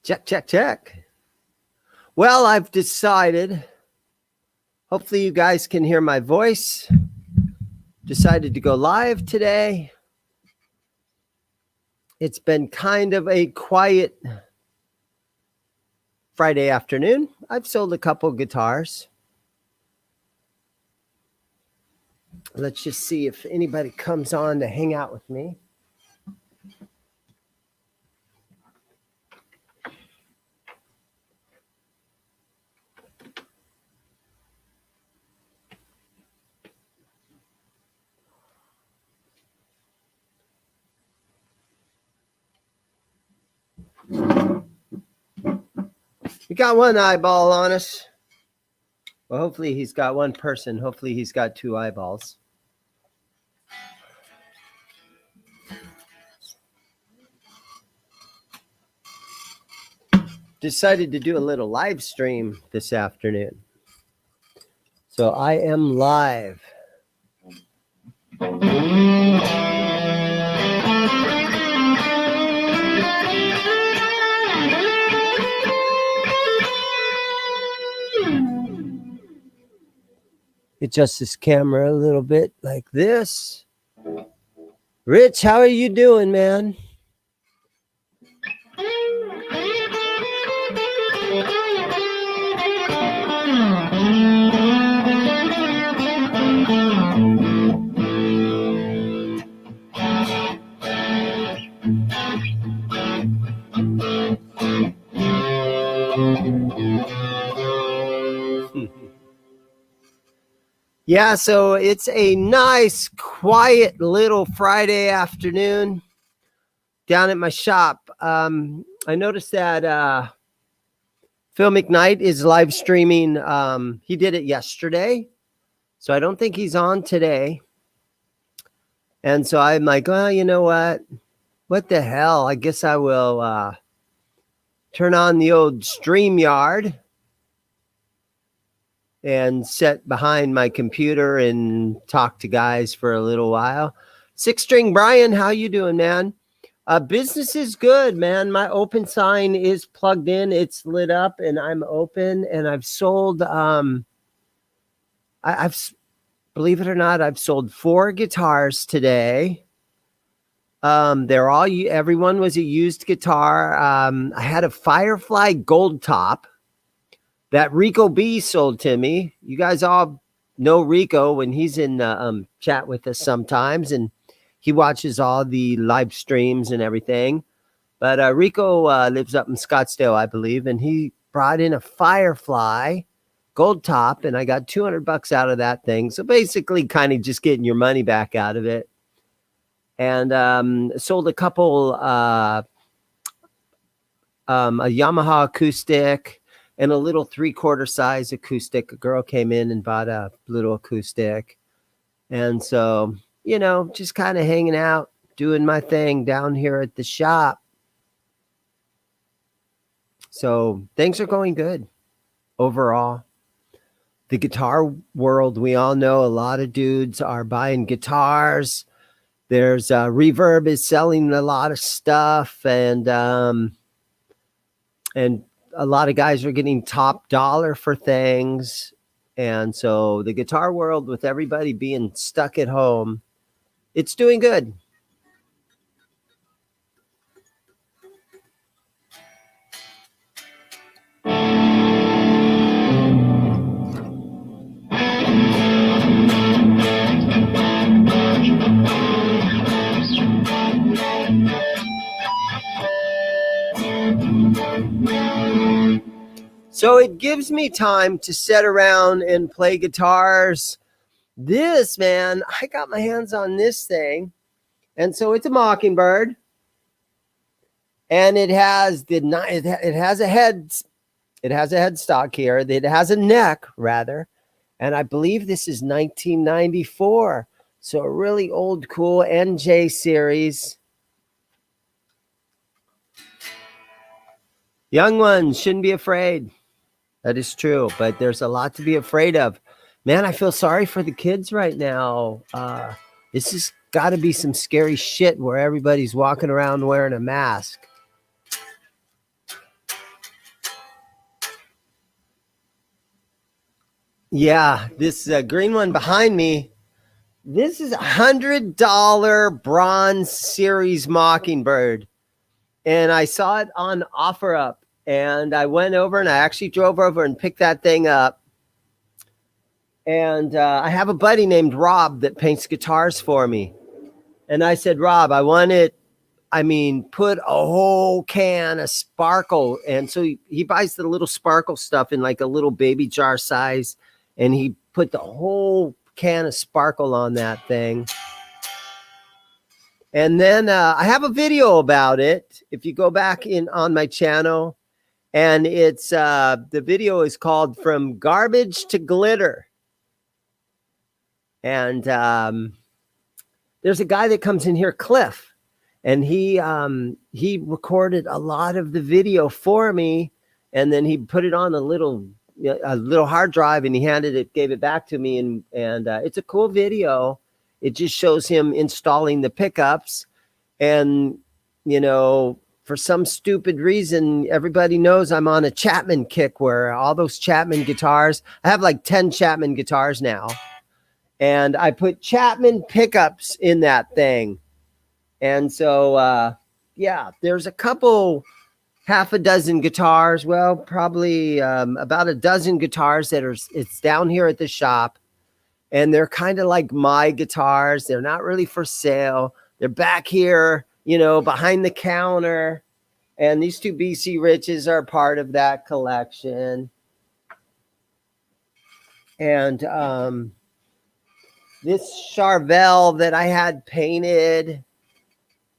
Check, check, check. Well, I've decided, hopefully you guys can hear my voice. Decided to go live today. It's been kind of a quiet Friday afternoon. I've sold a couple guitars. Let's just see if anybody comes on to hang out with me. We got one eyeball on us. Well, hopefully he's got one person. Hopefully he's got two eyeballs. Decided to do a little live stream this afternoon. So I am live. Adjust this camera a little bit like this. Rich, how are you doing, man? Yeah, so it's a nice, quiet little Friday afternoon down at my shop. I noticed that Phil McKnight is live streaming. He did it yesterday, so I don't think he's on today. And so I'm like, well, you know what? What the hell? I guess I will turn on the old StreamYard and sit behind my computer and talk to guys for a little while. Six String Brian, how you doing, man? Business is good, man. My open sign is plugged in. It's lit up and I'm open and I've sold, I've believe it or not, I've sold 4 guitars today. They're all, everyone was a used guitar. I had a Firefly Gold Top that Rico B sold to me. You guys all know Rico when he's in chat with us sometimes, and he watches all the live streams and everything. But Rico lives up in Scottsdale, I believe, and he brought in a Firefly Gold Top, and I got $200 out of that thing. So basically kind of just getting your money back out of it. And sold a couple, a Yamaha acoustic and a little 3/4 size acoustic. A girl came in and bought a little acoustic. And so, you know, just kind of hanging out, doing my thing down here at the shop. So things are going good overall. The guitar world, we all know a lot of dudes are buying guitars. There's Reverb is selling a lot of stuff, and a lot of guys are getting top dollar for things. And so the guitar world, with everybody being stuck at home, it's doing good. So it gives me time to sit around and play guitars. This, man, I got my hands on this thing. And so it's a Mockingbird. And it has it has a headstock here. It has a neck, rather. And I believe this is 1994. So a really old, cool NJ series. Young ones shouldn't be afraid. That is true, but there's a lot to be afraid of. Man, I feel sorry for the kids right now. This has got to be some scary shit where everybody's walking around wearing a mask. Yeah, this green one behind me. This is $100 Bronze Series Mockingbird, and I saw it on OfferUp, and I went over and I actually drove over and picked that thing up. And I have a buddy named Rob that paints guitars for me, and I said, Rob, I want it. I mean, put a whole can of sparkle, and so he buys the little sparkle stuff in like a little baby jar size, and he put the whole can of sparkle on that thing. And then I have a video about it. If you go back in on my channel, and it's the video is called "From Garbage to Glitter." And there's a guy that comes in here, Cliff, and he recorded a lot of the video for me, and then he put it on a little hard drive, and he gave it back to me, and it's a cool video. It just shows him installing the pickups, and for some stupid reason, everybody knows I'm on a Chapman kick, where all those Chapman guitars, I have like 10 Chapman guitars now, and I put Chapman pickups in that thing. And so, there's a couple, half a dozen guitars, well, probably about a dozen guitars it's down here at the shop. And they're kind of like my guitars. They're not really for sale. They're back here, behind the counter. And these two BC Riches are part of that collection. And this Charvel that I had painted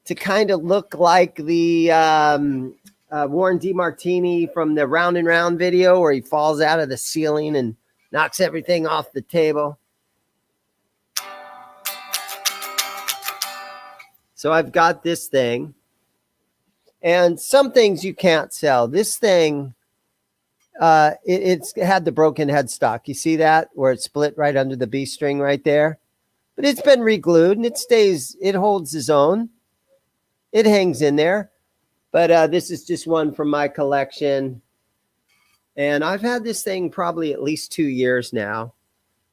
to kind of look like the Warren DeMartini from the Round and Round video, where he falls out of the ceiling and knocks everything off the table. So I've got this thing, and some things you can't sell. This thing, it's had the broken headstock. You see that, where it's split right under the B string right there? But it's been re-glued, and it holds its own. It hangs in there. But this is just one from my collection. And I've had this thing probably at least 2 years now.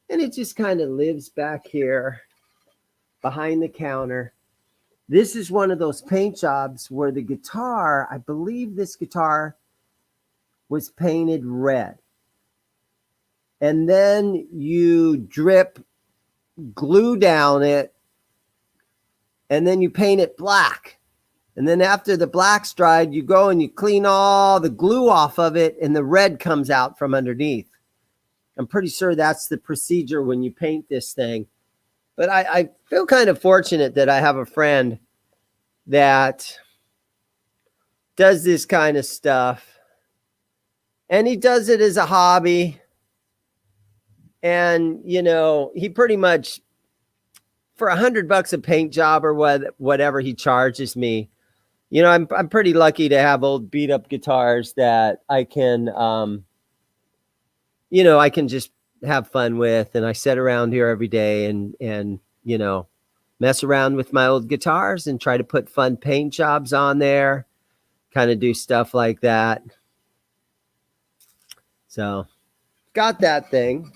And it just kind of lives back here behind the counter. This is one of those paint jobs where the guitar, I believe this guitar was painted red. And then you drip glue down it, and then you paint it black. And then after the black's dried, you go and you clean all the glue off of it, and the red comes out from underneath. I'm pretty sure that's the procedure when you paint this thing. But I feel kind of fortunate that I have a friend that does this kind of stuff. And he does it as a hobby. And, he pretty much, for $100 a paint job or whatever he charges me, I'm pretty lucky to have old beat up guitars that I can, I can just have fun with. And I sit around here every day and mess around with my old guitars and try to put fun paint jobs on there, kind of do stuff like that. So got that thing.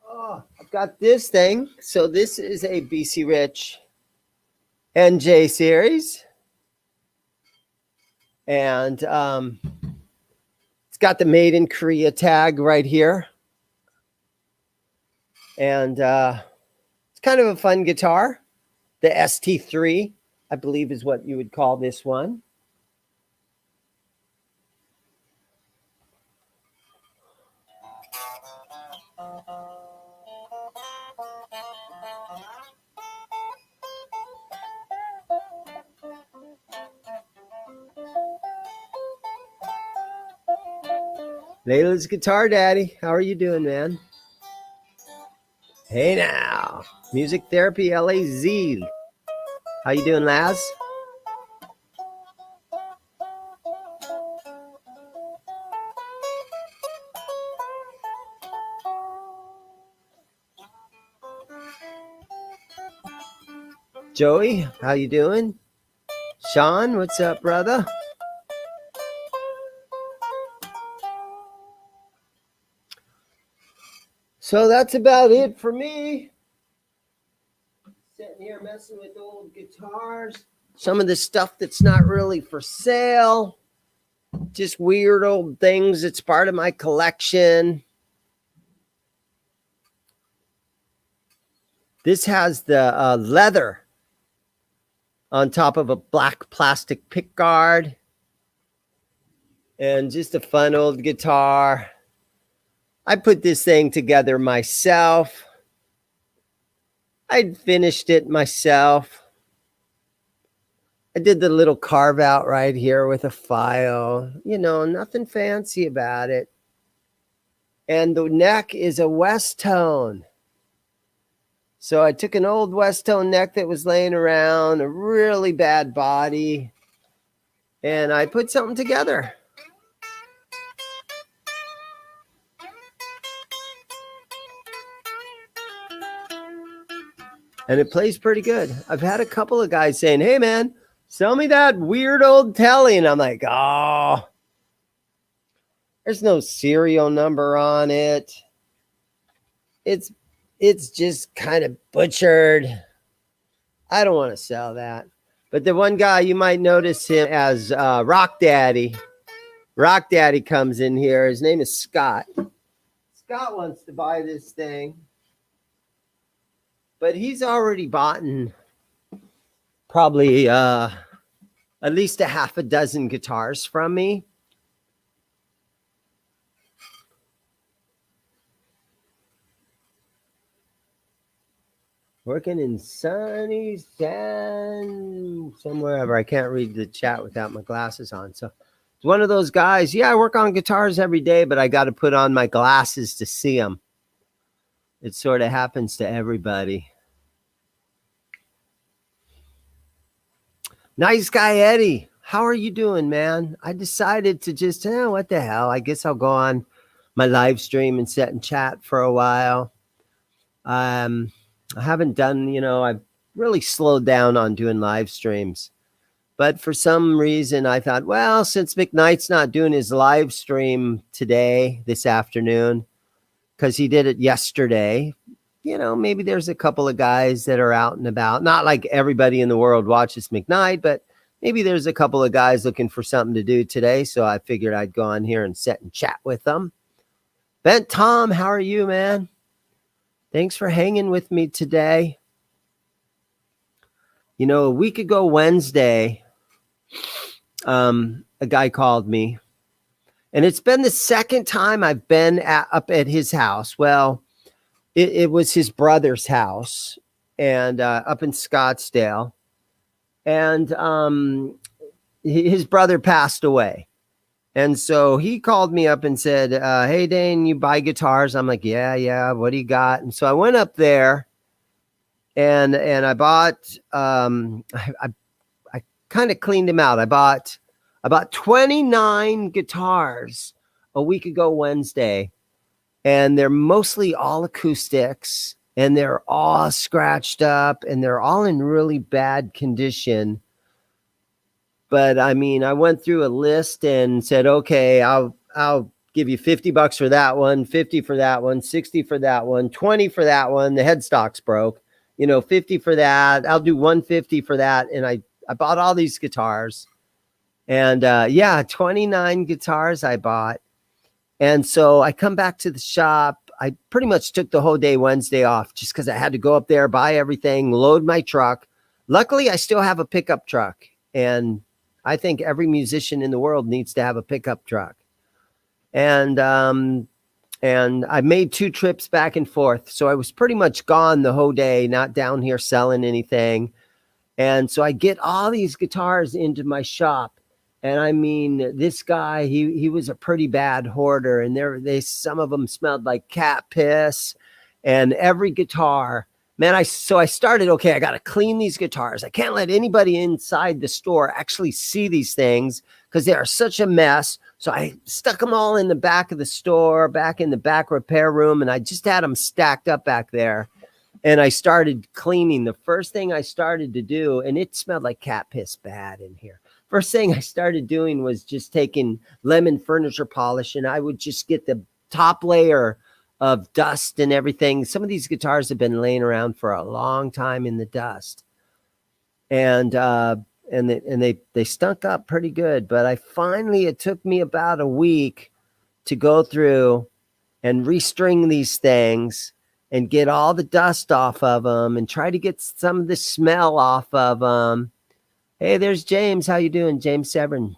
Oh, I've got this thing. So this is a BC Rich NJ series. And it's got the Made in Korea tag right here. And it's kind of a fun guitar. The ST3, I believe, is what you would call this one. Layla's Guitar Daddy, how are you doing, man? Hey now, Music Therapy LAZ. How you doing, Laz? Joey, how you doing? Sean, what's up, brother? So that's about it for me. Sitting here messing with old guitars. Some of the stuff that's not really for sale. Just weird old things. It's part of my collection. This has the leather on top of a black plastic pickguard. And just a fun old guitar. I put this thing together myself. I'd finished it myself. I did the little carve out right here with a file. You know, nothing fancy about it. And the neck is a West tone. So I took an old West tone neck that was laying around, a really bad body, and I put something together. And it plays pretty good. I've had a couple of guys saying, hey, man, sell me that weird old telly. And I'm like, oh, there's no serial number on it. It's just kind of butchered. I don't want to sell that. But the one guy, you might notice him as Rock Daddy. Rock Daddy comes in here. His name is Scott. Scott wants to buy this thing. But he's already bought probably at least a half a dozen guitars from me. Working in sunny San somewhere. I can't read the chat without my glasses on. So it's one of those guys. Yeah, I work on guitars every day, but I got to put on my glasses to see them. It sort of happens to everybody. Nice guy, Eddie. How are you doing, man? I decided to just, what the hell? I guess I'll go on my live stream and sit and chat for a while. I haven't done, I've really slowed down on doing live streams. But for some reason, I thought, well, since McKnight's not doing his live stream today, this afternoon, because he did it yesterday, maybe there's a couple of guys that are out and about. Not like everybody in the world watches McKnight, but maybe there's a couple of guys looking for something to do today. So I figured I'd go on here and sit and chat with them. Bent Tom, how are you, man? Thanks for hanging with me today. A week ago Wednesday, a guy called me. And it's been the second time I've been up at his house. Well, it was his brother's house, and up in Scottsdale. And his brother passed away. And so he called me up and said, hey, Dane, you buy guitars? I'm like, yeah. What do you got? And so I went up there and I bought, I kind of cleaned him out. I bought about 29 guitars a week ago Wednesday, and they're mostly all acoustics, and they're all scratched up, and they're all in really bad condition. But I mean, I went through a list and said, okay, I'll give you $50 for that one, 50 for that one, 60 for that one, 20 for that one. The headstock's broke, 50 for that. I'll do 150 for that. And I bought all these guitars, and 29 guitars I bought. And so I come back to the shop. I pretty much took the whole day Wednesday off just because I had to go up there, buy everything, load my truck. Luckily, I still have a pickup truck, and I think every musician in the world needs to have a pickup truck. And I made 2 trips back and forth. So I was pretty much gone the whole day, not down here selling anything. And so I get all these guitars into my shop. And I mean, this guy, he was a pretty bad hoarder. And some of them smelled like cat piss. And every guitar, man, I started, okay, I got to clean these guitars. I can't let anybody inside the store actually see these things because they are such a mess. So I stuck them all in the back of the store, back in the back repair room, and I just had them stacked up back there. And I started cleaning. The first thing I started to do, and it smelled like cat piss bad in here. First thing I started doing was just taking lemon furniture polish, and I would just get the top layer of dust and everything. Some of these guitars have been laying around for a long time in the dust, and they stunk up pretty good. But it took me about a week to go through and restring these things and get all the dust off of them and try to get some of the smell off of them. Hey, there's James. How you doing, James Severn?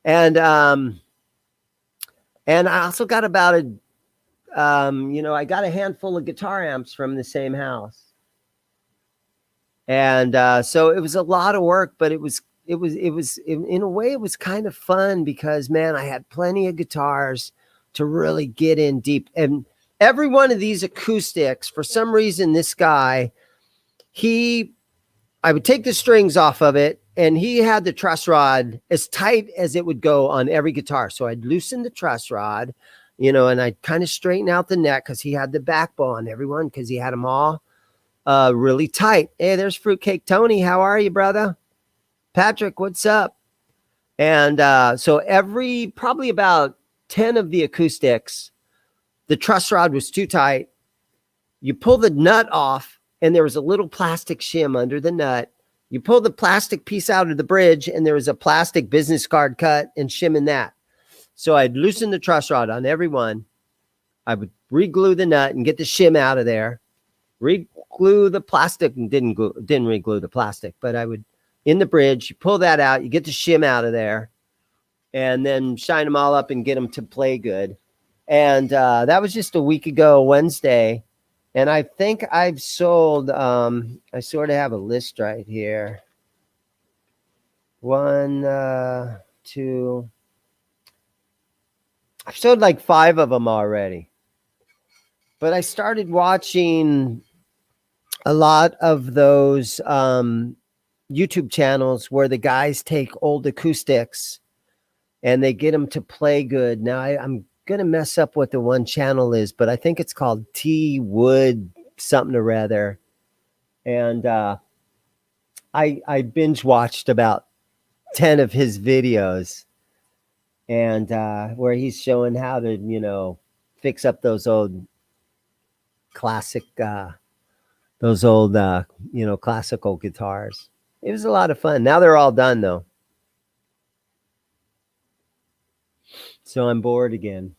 And I also got about I got a handful of guitar amps from the same house. And so it was a lot of work, but it was in a way, it was kind of fun because, man, I had plenty of guitars to really get in deep. And every one of these acoustics, for some reason, this guy, I would take the strings off of it, and he had the truss rod as tight as it would go on every guitar. So I'd loosen the truss rod, and I'd kind of straighten out the neck because he had the backbone on everyone because he had them all really tight. Hey, there's Fruitcake Tony. How are you, brother? Patrick, what's up? And so probably about 10 of the acoustics, the truss rod was too tight. You pull the nut off, and there was a little plastic shim under the nut. You pull the plastic piece out of the bridge, and there was a plastic business card cut and shim in that. So I'd loosen the truss rod on every one. I would re-glue the nut and get the shim out of there. Re-glue the plastic, and didn't re-glue the plastic, but I would, in the bridge, you pull that out, you get the shim out of there, and then shine them all up and get them to play good. And that was just a week ago, Wednesday. And I think I've sold, I sort of have a list right here. 1, 2. I've sold like 5 of them already. But I started watching a lot of those YouTube channels where the guys take old acoustics and they get them to play good. Now, I'm going to mess up what the one channel is, but I think it's called T Wood something or other. And I binge watched about 10 of his videos, and where he's showing how to, fix up those old classic, classical guitars. It was a lot of fun. Now they're all done though. So I'm bored again.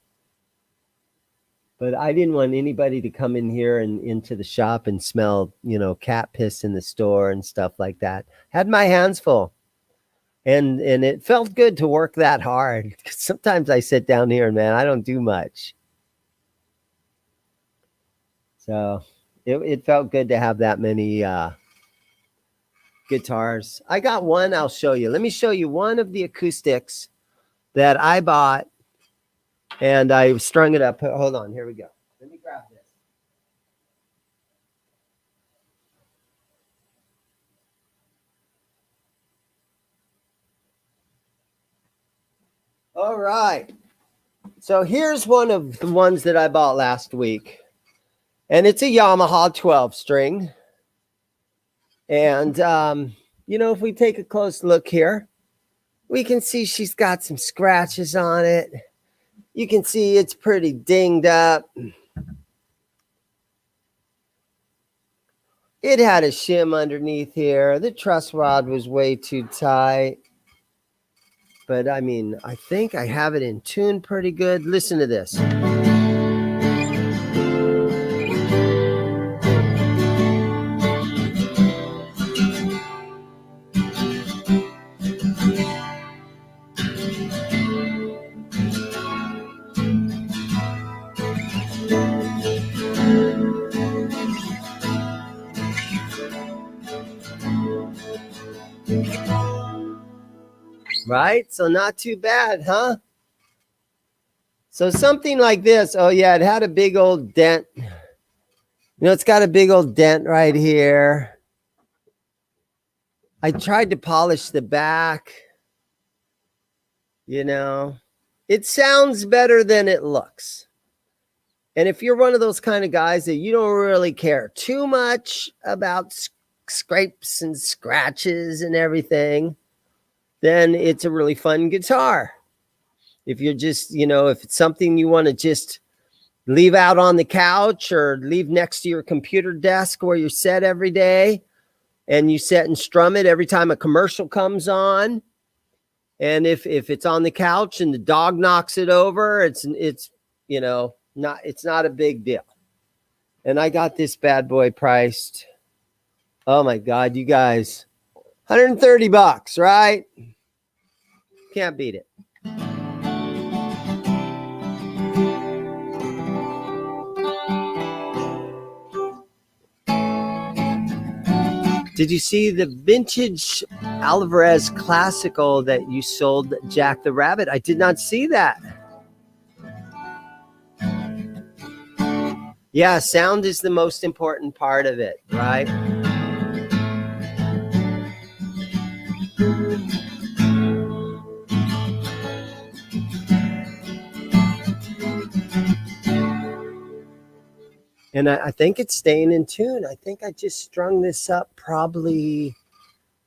But I didn't want anybody to come in here and into the shop and smell, cat piss in the store and stuff like that. Had my hands full. And it felt good to work that hard. Sometimes I sit down here and, man, I don't do much. So it felt good to have that many guitars. I got one I'll show you. Let me show you one of the acoustics that I bought, and I strung it up. Hold on, here we go. Let me grab this. All right. So here's one of the ones that I bought last week. And it's a Yamaha 12 string. And, if we take a close look here, we can see she's got some scratches on it. You can see it's pretty dinged up. It had a shim underneath here. The truss rod was way too tight. But, I think I have it in tune pretty good. Listen to this. Right? So not too bad, huh? So something like this. Oh, yeah, it had a big old dent. It's got a big old dent right here. I tried to polish the back. It sounds better than it looks. And if you're one of those kind of guys that you don't really care too much about scrapes and scratches and everything, then it's a really fun guitar. If you're just, if it's something you want to just leave out on the couch or leave next to your computer desk where you sit every day, and you sit and strum it every time a commercial comes on. And if it's on the couch and the dog knocks it over, it's not a big deal. And I got this bad boy priced. Oh my God, you guys, $130, right? Can't beat it. Did you see the vintage Alvarez classical that you sold, Jack the Rabbit? I did not see that. Yeah, sound is the most important part of it, right? And I think it's staying in tune. I think I just strung this up probably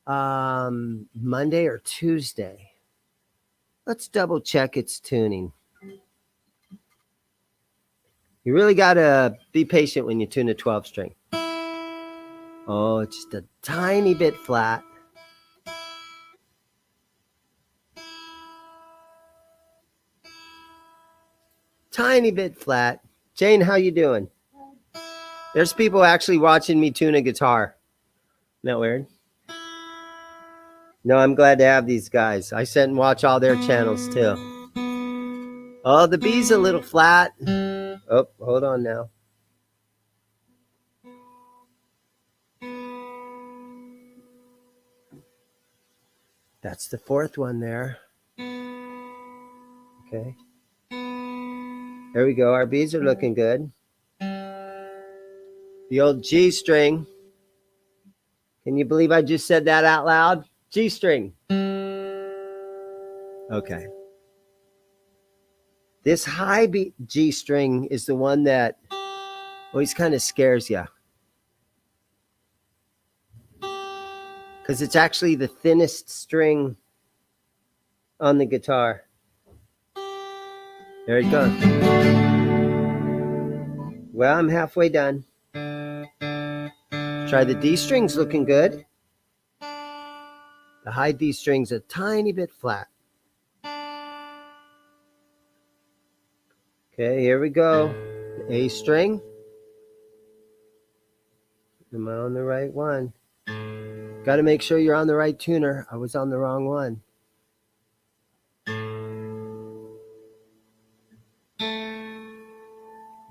Monday or Tuesday. Let's double check its tuning. You really got to be patient when you tune a 12 string. Oh, it's just a tiny bit flat. Tiny bit flat. Jane, how you doing? There's people actually watching me tune a guitar. Isn't that weird? No, I'm glad to have these guys. I sit and watch all their channels too. Oh, the B's a little flat. Oh, hold on now. That's the fourth one there. Okay. There we go. Our B's are looking good. The old G string. Can you believe I just said that out loud? G string. Okay. This high G string is the one that always kind of scares you. Because it's actually the thinnest string on the guitar. There it goes. Well, I'm halfway done. Try the D string's looking good. The high D string's a tiny bit flat. Okay, here we go. The A string. Am I on the right one? Got to make sure you're on the right tuner. I was on the wrong one.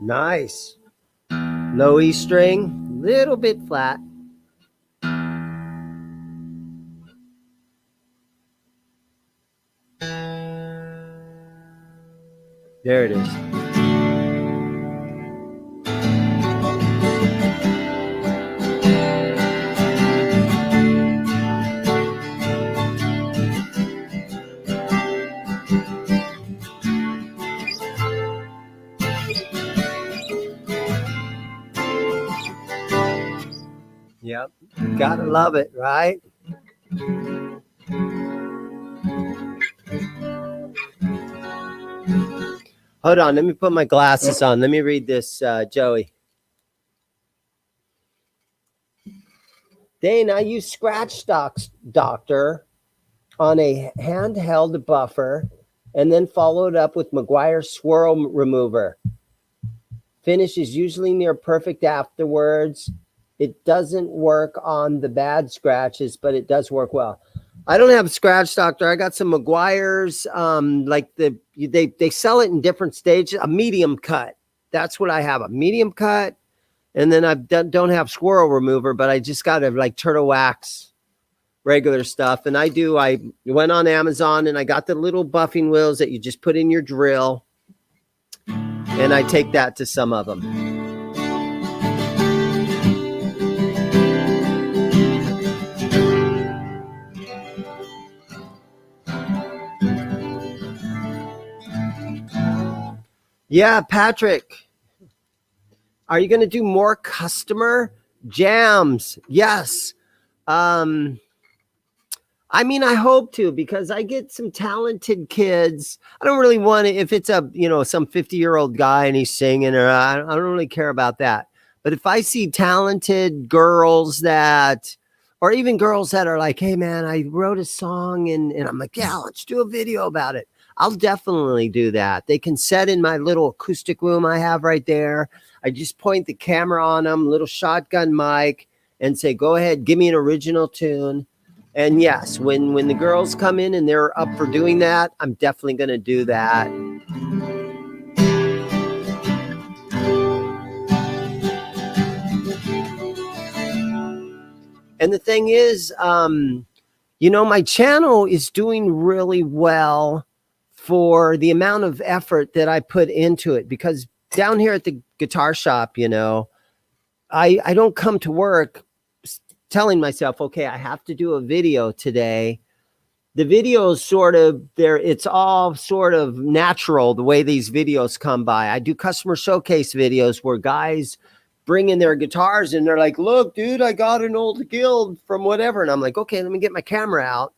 Nice. Low E string, little bit flat. There it is. Yep, gotta love it, right? Hold on, let me put my glasses on. Let me read this, Joey. Dane, I use Scratch Doctor on a handheld buffer and then followed up with McGuire Swirl Remover. Finish is usually near perfect afterwards. It doesn't work on the bad scratches, but it does work well. I don't have a Scratch Doctor. I got some McGuire's, like they sell it in different stages. A medium cut. That's what I have, a medium cut. And then I don't have Swirl Remover, but I just got a like Turtle Wax regular stuff. And I went on Amazon and I got the little buffing wheels that you just put in your drill. And I take that to some of them. Yeah, Patrick, are you going to do more customer jams? Yes. I mean, I hope to, because I get some talented kids. I don't really want it if it's a, some 50-year-old guy and he's singing, or I don't really care about that. But if I see talented girls or even girls that are like, hey man, I wrote a song, and I'm like, yeah, let's do a video about it. I'll definitely do that. They can set in my little acoustic room I have right there. I just point the camera on them, little shotgun mic, and say, go ahead, give me an original tune. And yes, when the girls come in and they're up for doing that, I'm definitely going to do that. And the thing is, my channel is doing really well for the amount of effort that I put into it, because down here at the guitar shop, I don't come to work telling myself, okay, I have to do a video today. The videos it's all sort of natural the way these videos come by. I do customer showcase videos where guys bring in their guitars and they're like, look, dude, I got an old Guild from whatever. And I'm like, okay, let me get my camera out,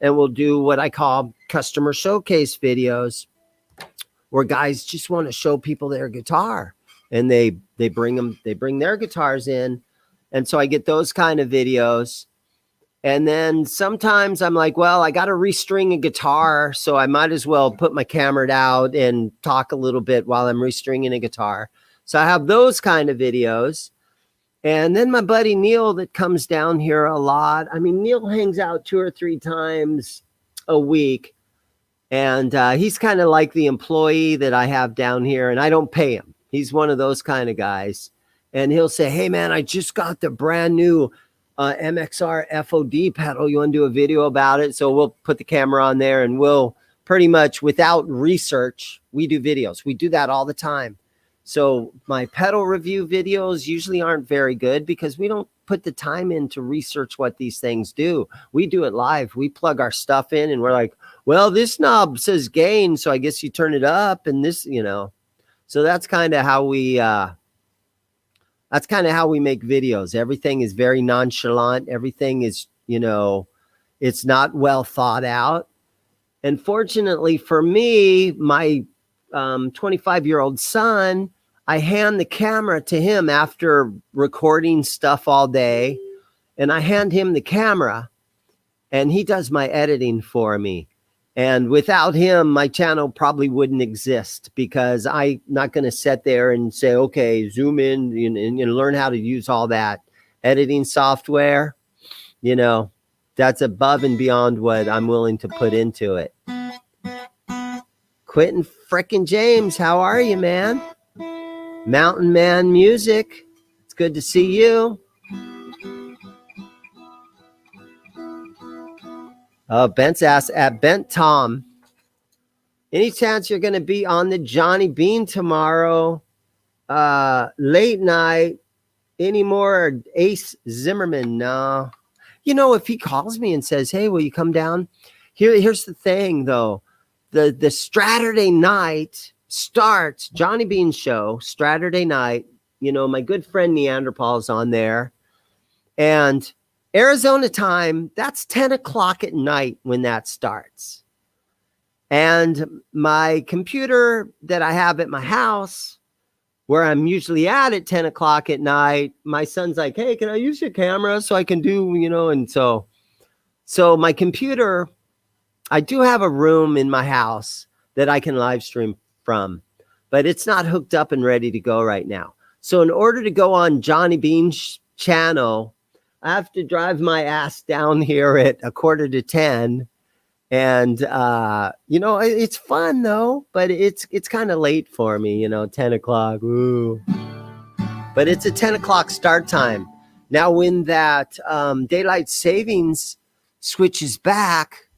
and we'll do what I call customer showcase videos, where guys just want to show people their guitar, and they bring their guitars in. And so I get those kind of videos. And then sometimes I'm like, well, I got to restring a guitar, so I might as well put my camera out and talk a little bit while I'm restringing a guitar. So I have those kind of videos. And then my buddy Neil, that comes down here a lot. I mean, Neil hangs out 2 or 3 times a week. And he's kind of like the employee that I have down here, and I don't pay him. He's one of those kind of guys. And he'll say, hey, man, I just got the brand new MXR FOD pedal. You want to do a video about it? So we'll put the camera on there, and we'll pretty much, without research, we do videos. We do that all the time. So my pedal review videos usually aren't very good because we don't put the time in to research what these things do. We do it live. We plug our stuff in, and we're like, well, this knob says gain, so I guess you turn it up, and this, So that's kind of how we make videos. Everything is very nonchalant. Everything is, it's not well thought out. And fortunately for me, my 25-year-old son, I hand the camera to him after recording stuff all day, and I hand him the camera, and he does my editing for me. And without him, my channel probably wouldn't exist, because I'm not going to sit there and say, okay, zoom in and learn how to use all that editing software. That's above and beyond what I'm willing to put into it. Quentin frickin' James, how are you, man? Mountain Man Music, it's good to see you. Bent's asked at Bent Tom, any chance you're going to be on the Johnny Bean tomorrow? Late night anymore? Ace Zimmerman? No. If he calls me and says, hey, will you come down? Here's the thing, though. The Saturday night starts, Johnny Bean's show, Saturday night. My good friend Neanderthal is on there. And Arizona time, that's 10 o'clock at night when that starts. And my computer that I have at my house, where I'm usually at 10 o'clock at night, my son's like, hey, can I use your camera so I can do, and so my computer, I do have a room in my house that I can live stream from, but it's not hooked up and ready to go right now. So in order to go on Johnny Bean's channel, I have to drive my ass down here at 9:45. And, it's fun though, but it's kind of late for me, 10 o'clock. Ooh. But it's a 10 o'clock start time. Now, when that daylight savings switches back,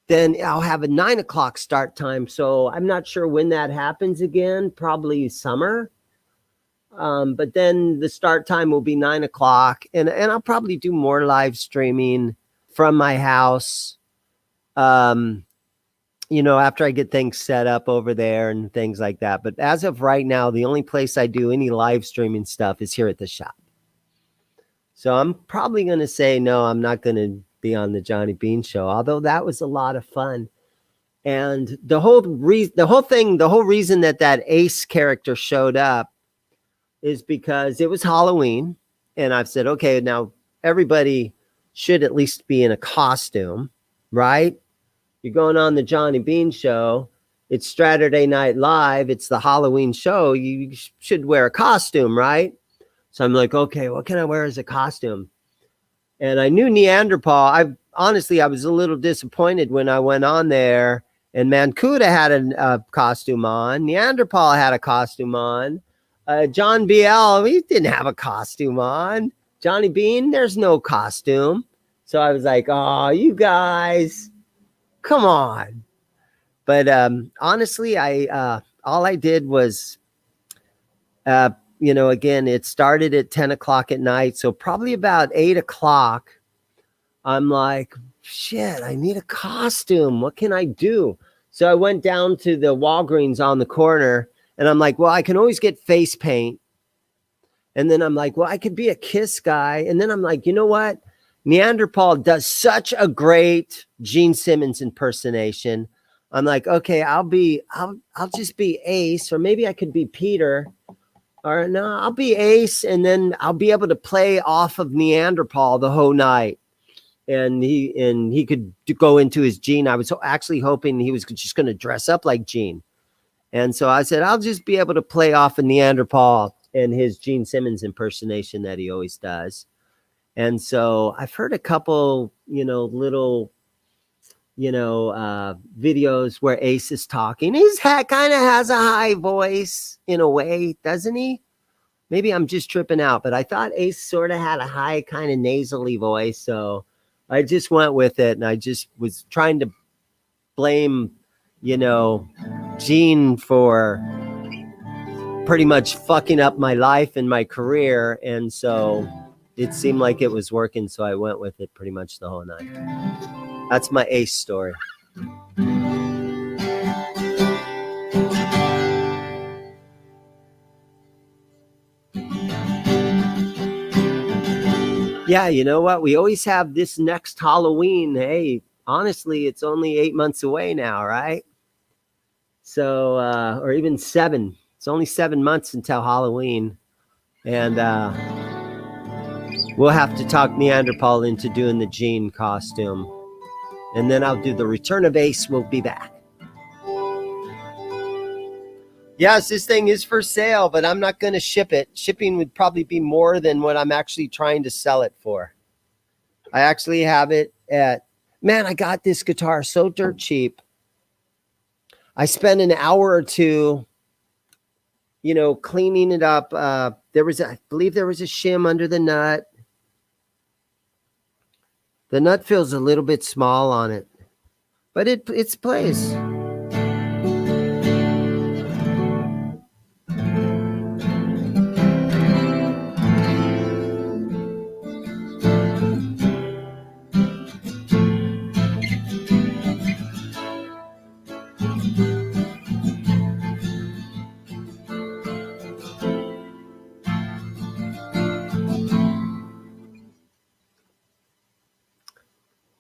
then I'll have a 9 o'clock start time. So I'm not sure when that happens again, probably summer. But then the start time will be 9 o'clock, and I'll probably do more live streaming from my house. After I get things set up over there and things like that. But as of right now, the only place I do any live streaming stuff is here at the shop. So I'm probably going to say, no, I'm not going to be on the Johnny Bean show, although that was a lot of fun. And the whole reason that Ace character showed up is because it was Halloween. And I've said, okay, now everybody should at least be in a costume, right? You're going on the Johnny Bean show. It's Saturday Night Live. It's the Halloween show. You should wear a costume, right? So I'm like, okay, what can I wear as a costume? And I knew Neanderthal. I was a little disappointed when I went on there and Mancuda had a costume on. Neanderthal had a costume on. John BL, he didn't have a costume on. Johnny Bean, there's no costume. So I was like, oh, you guys, come on. But honestly, all I did was, again, it started at 10 o'clock at night. So probably about 8 o'clock, I'm like, shit, I need a costume. What can I do? So I went down to the Walgreens on the corner and I'm like, well, I can always get face paint. And then I'm like, well, I could be a Kiss guy. And then I'm like, you know what? Neanderthal does such a great Gene Simmons impersonation. I'm like, okay, I'll just be Ace, or maybe I could be Peter, or no, I'll be Ace, and then I'll be able to play off of Neanderthal the whole night. And he could go into his Gene. I was actually hoping he was just going to dress up like Gene. And so I said, I'll just be able to play off of Neanderthal and his Gene Simmons impersonation that he always does. And so I've heard a couple, little, videos where Ace is talking. His hat kind of has a high voice in a way, doesn't he? Maybe I'm just tripping out, but I thought Ace sort of had a high kind of nasally voice. So I just went with it. And I just was trying to blame, Gene for pretty much fucking up my life and my career. And so it seemed like it was working. So I went with it pretty much the whole night. That's my Ace story. Yeah, you know what? We always have this next Halloween. Hey, honestly, it's only 8 months away now, right? So, or even 7. It's only 7 months until Halloween. And we'll have to talk Neanderthal into doing the Gene costume. And then I'll do the Return of Ace. We'll be back. Yes, this thing is for sale, but I'm not going to ship it. Shipping would probably be more than what I'm actually trying to sell it for. I actually have it at, man, I got this guitar so dirt cheap. I spent an hour or two, cleaning it up. I believe there was a shim under the nut. The nut feels a little bit small on it, but it's plays.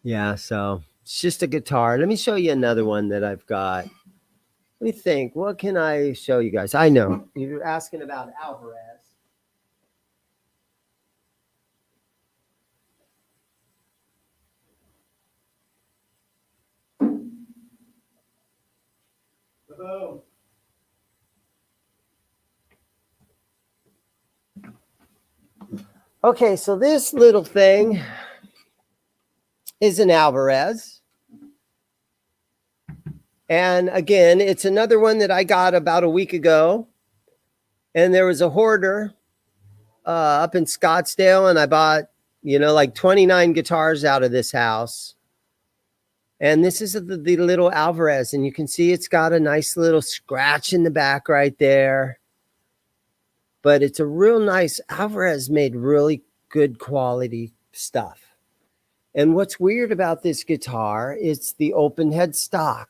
Yeah, so it's just a guitar. Let me show you another one that I've got. Let me think. What can I show you guys? I know you're asking about Alvarez. Boom. Okay, so this little thing is an Alvarez. And again, it's another one that I got about a week ago. And there was a hoarder up in Scottsdale, and I bought, like 29 guitars out of this house. And this is the little Alvarez, and you can see it's got a nice little scratch in the back right there. But it's a real nice Alvarez, made really good quality stuff. And what's weird about this guitar is the open headstock.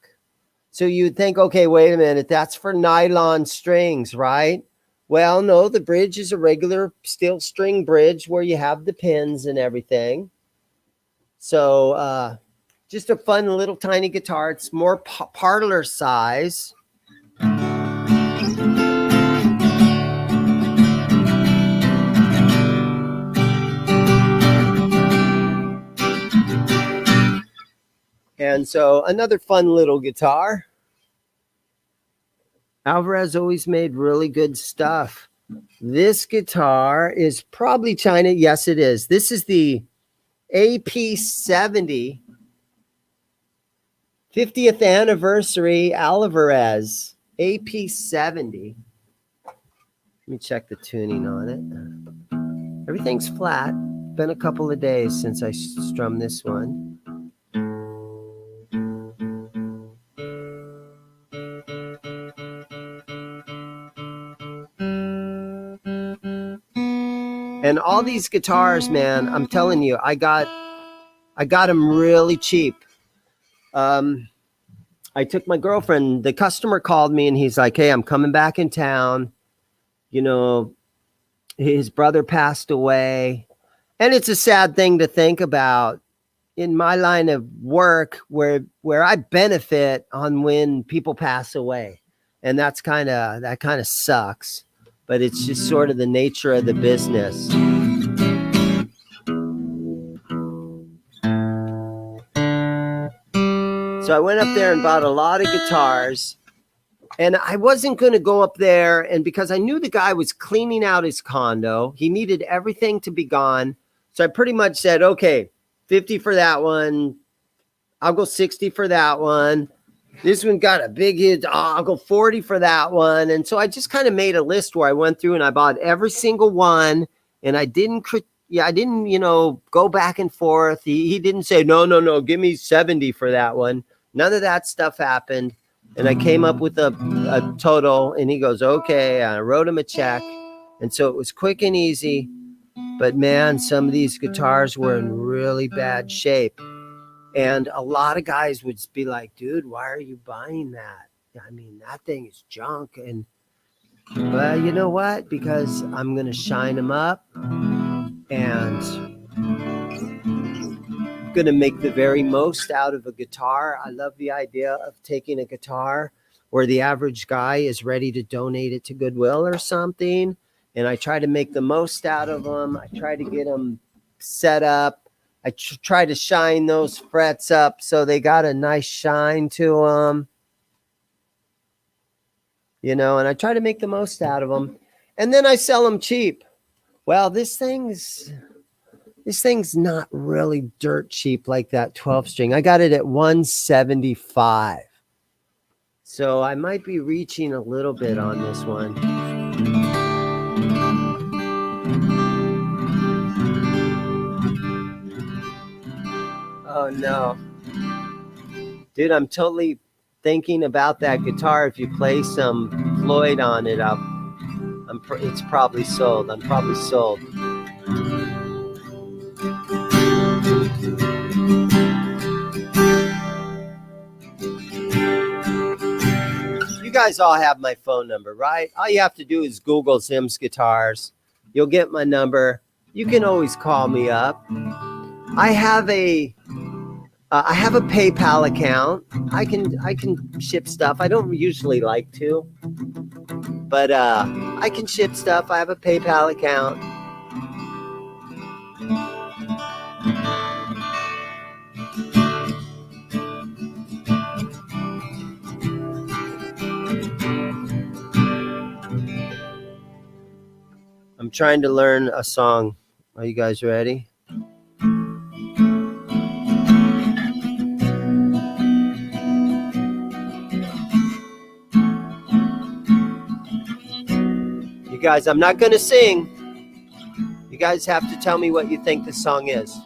So you'd think, okay, wait a minute, that's for nylon strings, right? Well, no, the bridge is a regular steel string bridge where you have the pins and everything. So just a fun little tiny guitar. It's more parlor size. And so another fun little guitar. Alvarez always made really good stuff. This guitar is probably China. Yes, it is. This is the AP70 50th anniversary Alvarez AP70. Let me check the tuning on it. Everything's flat. Been a couple of days since I strummed this one. And all these guitars, man, I'm telling you, I got them really cheap. I took my girlfriend, the customer called me and he's like, hey, I'm coming back in town. You know, his brother passed away. And it's a sad thing to think about in my line of work where I benefit on when people pass away. And that kind of sucks, but it's just sort of the nature of the business. So I went up there and bought a lot of guitars, and I wasn't going to go up there. And because I knew the guy was cleaning out his condo, he needed everything to be gone. So I pretty much said, okay, 50 for that one. I'll go 60 for that one. This one got a big hit. I'll go 40 for that one. And so I just kind of made a list where I went through and I bought every single one, and I didn't, go back and forth. He didn't say, no, give me 70 for that one. None of that stuff happened. And I came up with a total, and he goes, okay. I wrote him a check. And so it was quick and easy. But man, some of these guitars were in really bad shape. And a lot of guys would be like, dude, why are you buying that? I mean, that thing is junk. But you know what? Because I'm going to shine them up and going to make the very most out of a guitar. I love the idea of taking a guitar where the average guy is ready to donate it to Goodwill or something. And I try to make the most out of them. I try to get them set up. I try to shine those frets up so they got a nice shine to them. And I try to make the most out of them. And then I sell them cheap. Well, this thing's not really dirt cheap like that 12-string. I got it at $175. So I might be reaching a little bit on this one. Oh no. Dude, I'm totally thinking about that guitar. If you play some Floyd on it, it's probably sold. I'm probably sold. You guys all have my phone number, right? All you have to do is Google ZIMM'S guitars. You'll get my number. You can always call me up. I have a PayPal account. I can ship stuff. I don't usually like to, but I can ship stuff. I have a PayPal account. I'm trying to learn a song. Are you guys ready? You guys, I'm not going to sing. You guys have to tell me what you think the song is.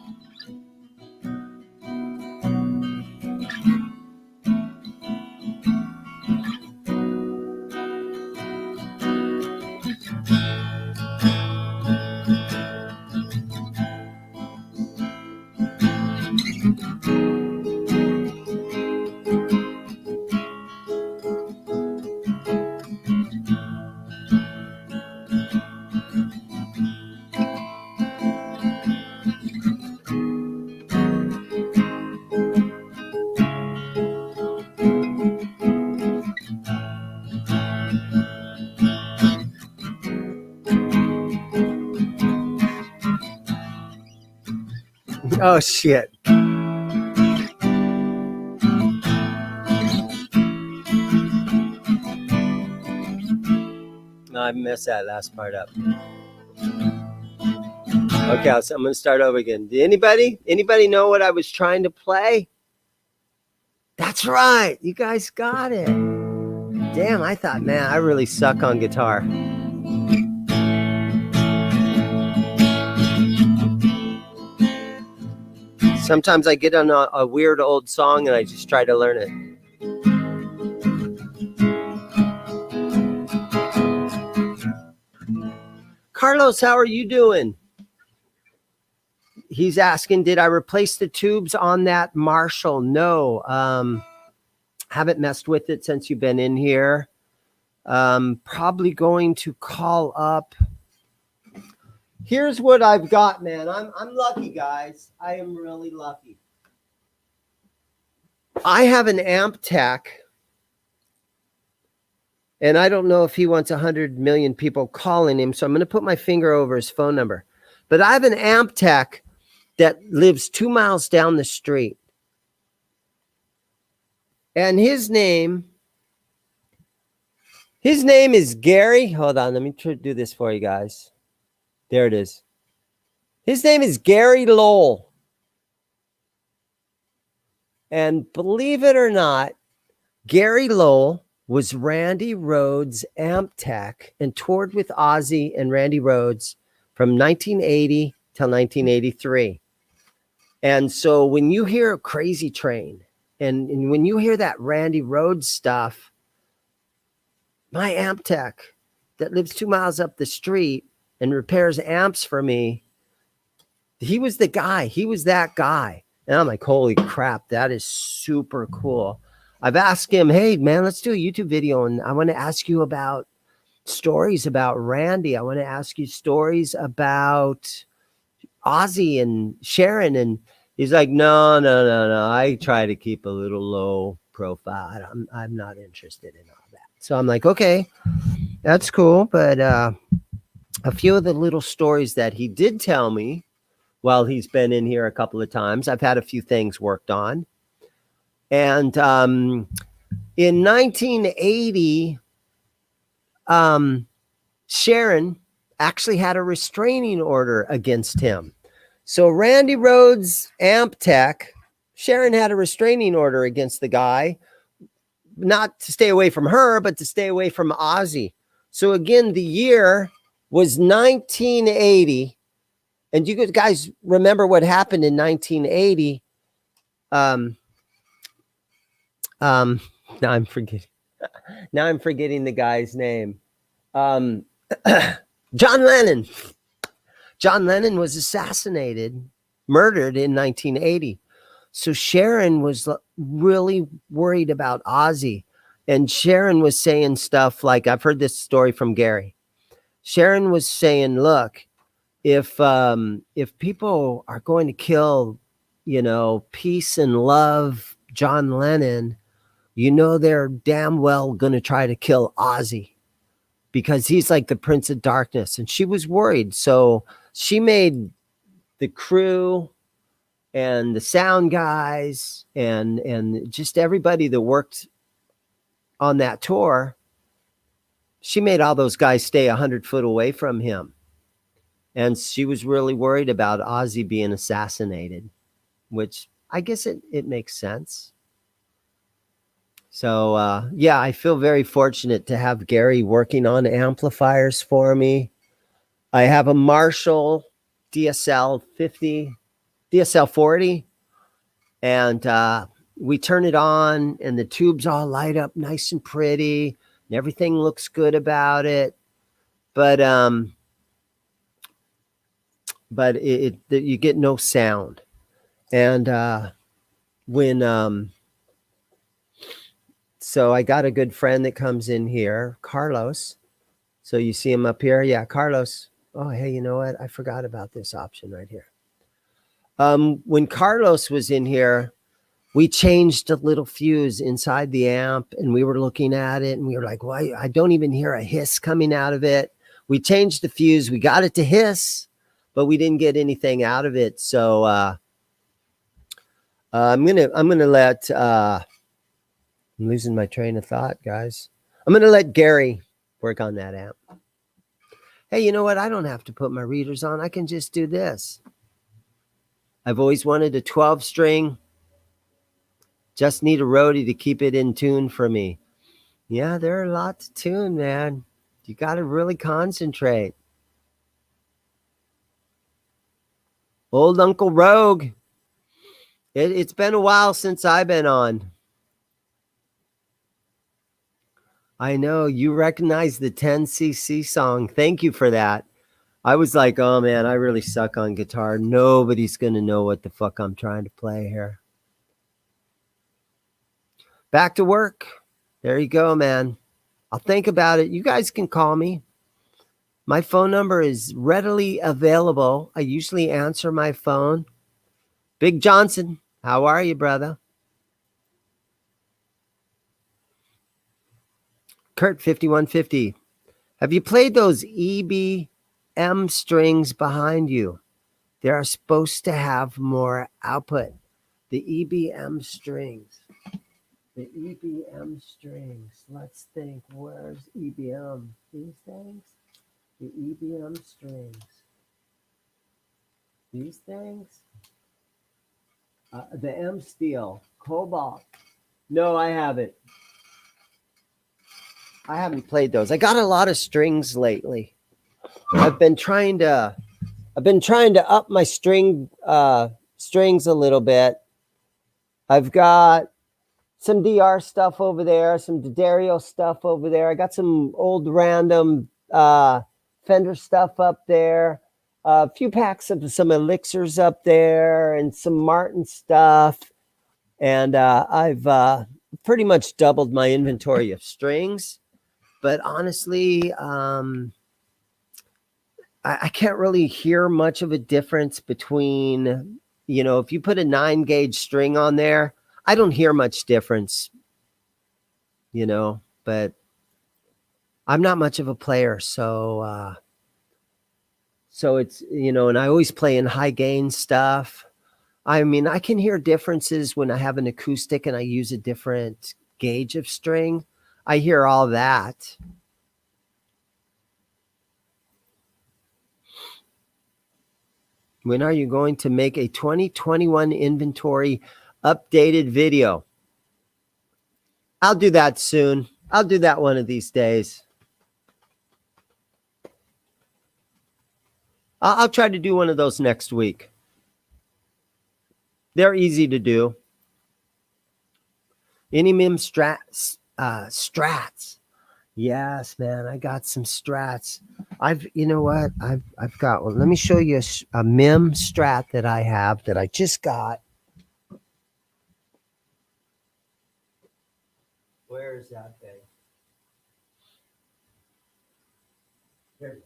Oh, shit. No, I messed that last part up. Okay, so I'm going to start over again. Did anybody know what I was trying to play? That's right. You guys got it. Damn, I thought, man, I really suck on guitar. Sometimes I get on a weird old song and I just try to learn it. Carlos, how are you doing? He's asking, did I replace the tubes on that Marshall? No. Haven't messed with it since you've been in here. Probably going to call up. Here's what I've got, man. I'm lucky, guys. I am really lucky. I have an amp tech, and I don't know if he wants 100 million people calling him, so I'm going to put my finger over his phone number. But I have an amp tech that lives 2 miles down the street. And his name is Gary. Hold on, let me do this for you guys. There it is. His name is Gary Lowell. And believe it or not, Gary Lowell was Randy Rhoads' amp tech and toured with Ozzy and Randy Rhoads from 1980 till 1983. And so when you hear Crazy Train and when you hear that Randy Rhoads stuff, my amp tech that lives 2 miles up the street and repairs amps for me, he was the guy. He was that guy. And I'm like, holy crap, that is super cool. I've asked him, hey, man, let's do a YouTube video. And I want to ask you about stories about Randy. I want to ask you stories about Ozzy and Sharon. And he's like, no. I try to keep a little low profile. I'm not interested in all that. So I'm like, okay, that's cool. But a few of the little stories that he did tell me while he's been in here a couple of times, I've had a few things worked on. And in 1980, Sharon actually had a restraining order against him. So Randy Rhoads' amp tech, Sharon had a restraining order against the guy, not to stay away from her, but to stay away from Ozzy. So again, the year was 1980. And you guys remember what happened in 1980? Now I'm forgetting. Now I'm forgetting the guy's name. John Lennon. John Lennon was assassinated, murdered in 1980. So Sharon was really worried about Ozzy. And Sharon was saying stuff like, I've heard this story from Gary. Sharon was saying, look, if people are going to kill, peace and love John Lennon, they're damn well going to try to kill Ozzy because he's like the Prince of Darkness. And she was worried. So she made the crew and the sound guys and just everybody that worked on that tour, she made all those guys stay 100 foot away from him. And she was really worried about Ozzy being assassinated, which I guess it makes sense. So, I feel very fortunate to have Gary working on amplifiers for me. I have a Marshall DSL 40, and we turn it on, and the tubes all light up nice and pretty, and everything looks good about it. But you get no sound. And so I got a good friend that comes in here, Carlos. So you see him up here. Yeah, Carlos. Oh, hey, you know what? I forgot about this option right here. When Carlos was in here, we changed a little fuse inside the amp, and we were looking at it, and we were like, why? I don't even hear a hiss coming out of it. We changed the fuse. We got it to hiss, but we didn't get anything out of it. So I'm gonna let I'm losing my train of thought, guys. I'm gonna let Gary work on that amp. Hey, you know what? I don't have to put my readers on. I can just do this. I've always wanted a 12 string. Just need a roadie to keep it in tune for me. Yeah, there are a lot to tune, man. You got to really concentrate. Old Uncle Rogue. It's been a while since I've been on. I know you recognize the 10cc song. Thank you for that. I was like, oh man, I really suck on guitar. Nobody's going to know what the fuck I'm trying to play here. Back to work. There you go, man. I'll think about it. You guys can call me. My phone number is readily available. I usually answer my phone. Big Johnson, how are you, brother? Kurt 5150. Have you played those EBM strings behind you? They are supposed to have more output. The EBM strings. The EBM strings. Let's think. Where's EBM? These things? The EBM strings. These things? The M steel. Cobalt. No, I haven't. I haven't played those. I got a lot of strings lately. I've been trying to up my strings a little bit. I've got some DR stuff over there, some D'Addario stuff over there. I got some old random Fender stuff up there. A few packs of some Elixirs up there and some Martin stuff. And I've pretty much doubled my inventory of strings. But honestly, I can't really hear much of a difference between, if you put a 9-gauge string on there, I don't hear much difference, but I'm not much of a player. So it's, and I always play in high gain stuff. I mean, I can hear differences when I have an acoustic and I use a different gauge of string. I hear all that. When are you going to make a 2021 inventory updated video? I'll do that soon. I'll do that one of these days. I'll try to do one of those next week. They're easy to do. Any MIM strats? Yes, man, I got some strats. You know what? I've got one. Let me show you a MIM strat that I have that I just got. Where is that thing? Here it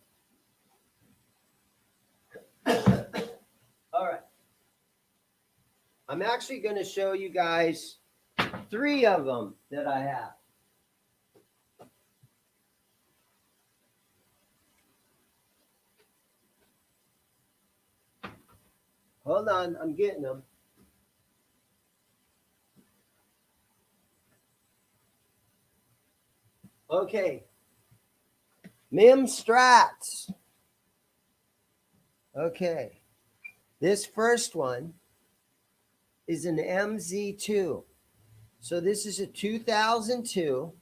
is. All right. I'm actually going to show you guys 3 of them that I have. Hold on, I'm getting them. Okay. MIM strats. Okay. This first one is an MZ2. So this is a 2002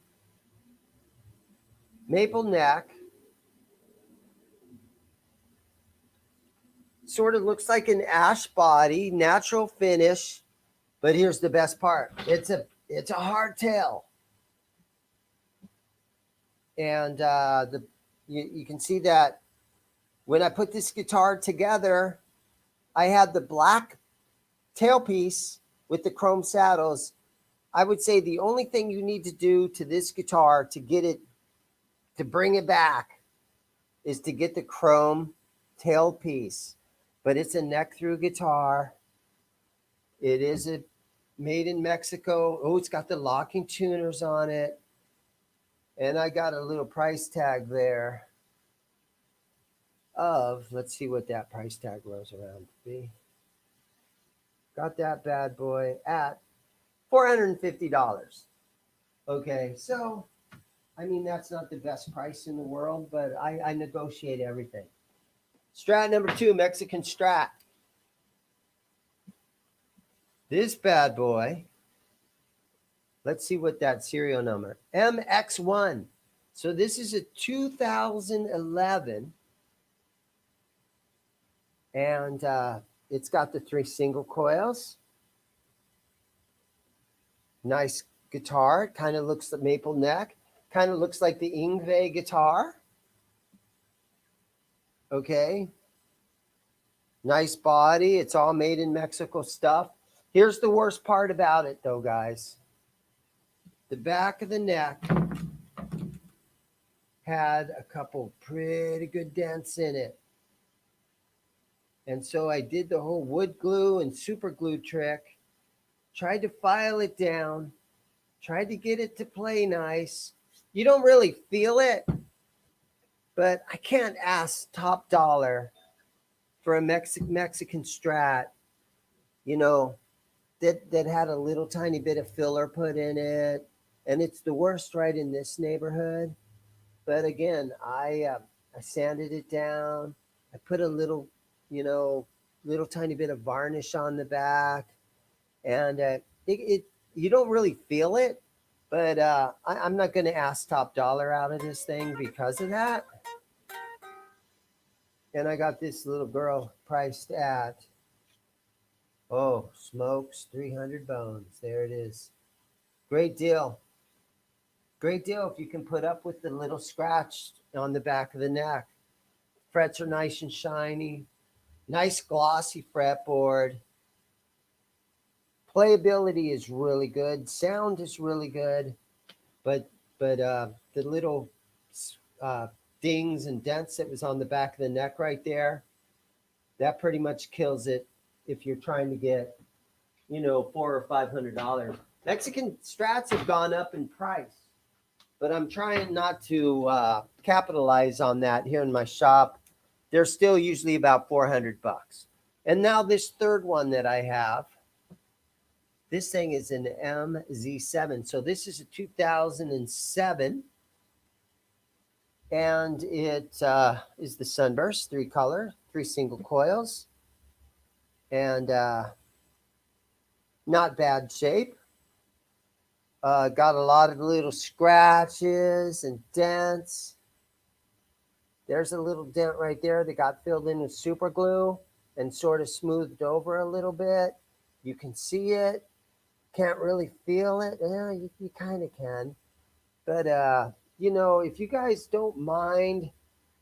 maple neck. Sort of looks like an ash body, natural finish. But here's the best part. It's a hardtail. And you can see that when I put this guitar together, I had the black tailpiece with the chrome saddles. I would say the only thing you need to do to this guitar to get it, to bring it back, is to get the chrome tailpiece. But it's a neck through guitar. It is made in Mexico. Oh, it's got the locking tuners on it. And I got a little price tag there of, let's see what that price tag rolls around to be. Got that bad boy at $450. Okay, so I mean that's not the best price in the world, but I negotiate everything. Strat number 2, Mexican Strat. This bad boy. Let's see what that serial number. MX1. So this is a 2011. And it's got the 3 single coils. Nice guitar. Kind of looks like maple neck. Kind of looks like the Yngwie guitar. Okay. Nice body. It's all made in Mexico stuff. Here's the worst part about it, though, guys. The back of the neck had a couple pretty good dents in it. And so I did the whole wood glue and super glue trick. Tried to file it down. Tried to get it to play nice. You don't really feel it, but I can't ask top dollar for a Mexican Strat, you know, that had a little tiny bit of filler put in it. And it's the worst right in this neighborhood. But again, I sanded it down. I put a little, little tiny bit of varnish on the back. And you don't really feel it. But I'm not going to ask top dollar out of this thing because of that. And I got this little girl priced at, oh, smokes, 300 bones. There it is. Great deal. Great deal if you can put up with the little scratch on the back of the neck. Frets are nice and shiny. Nice glossy fretboard. Playability is really good. Sound is really good. But the little dings and dents that was on the back of the neck right there, that pretty much kills it if you're trying to get, $400 or $500. Mexican Strats have gone up in price, but I'm trying not to capitalize on that here in my shop. They're still usually about $400. And now this third one that I have, this thing is an MZ7. So this is a 2007. And it is the Sunburst, 3 color, 3 single coils. And not bad shape. Got a lot of little scratches and dents. There's a little dent right there that got filled in with super glue and sort of smoothed over a little bit. You can see it. Can't really feel it. Yeah, you kind of can. But, if you guys don't mind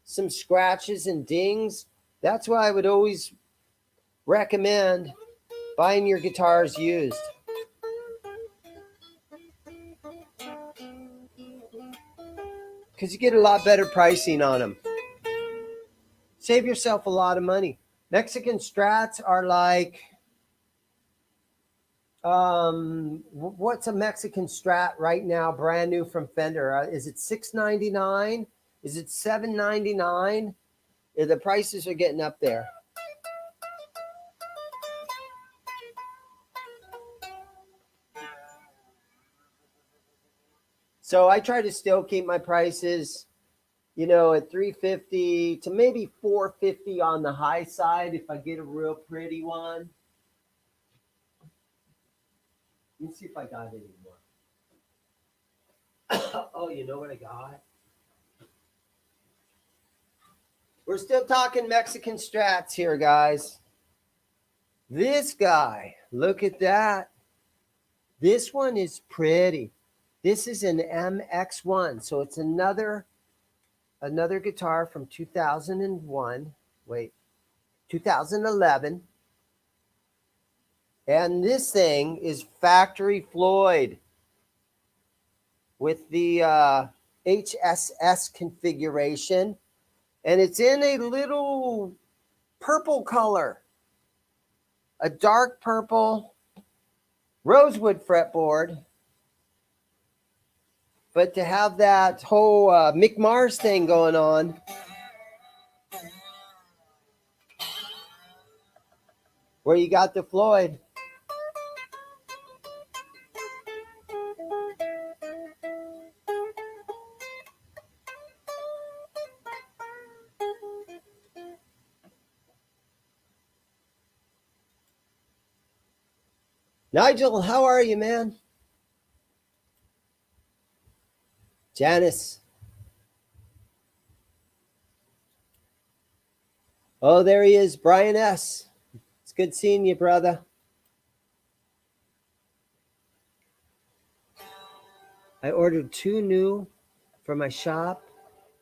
some scratches and dings, that's why I would always recommend buying your guitars used. Because you get a lot better pricing on them. Save yourself a lot of money. Mexican Strats are like, what's a Mexican Strat right now, brand new from Fender? Is it $699? Is it $799? The prices are getting up there. So I try to still keep my prices, at $350 to maybe $450 on the high side if I get a real pretty one. Let me see if I got any more. Oh, you know what I got? We're still talking Mexican Strats here, guys. This guy, look at that. This one is pretty. This is an MX1, so it's another guitar from 2001. 2011. And this thing is factory Floyd with the HSS configuration. And it's in a little purple color. A dark purple rosewood fretboard. But to have that whole Mick Mars thing going on, where you got the Floyd, Nigel, how are you, man? Janice. Oh, there he is, Brian S. It's good seeing you, brother. I ordered 2 new for my shop,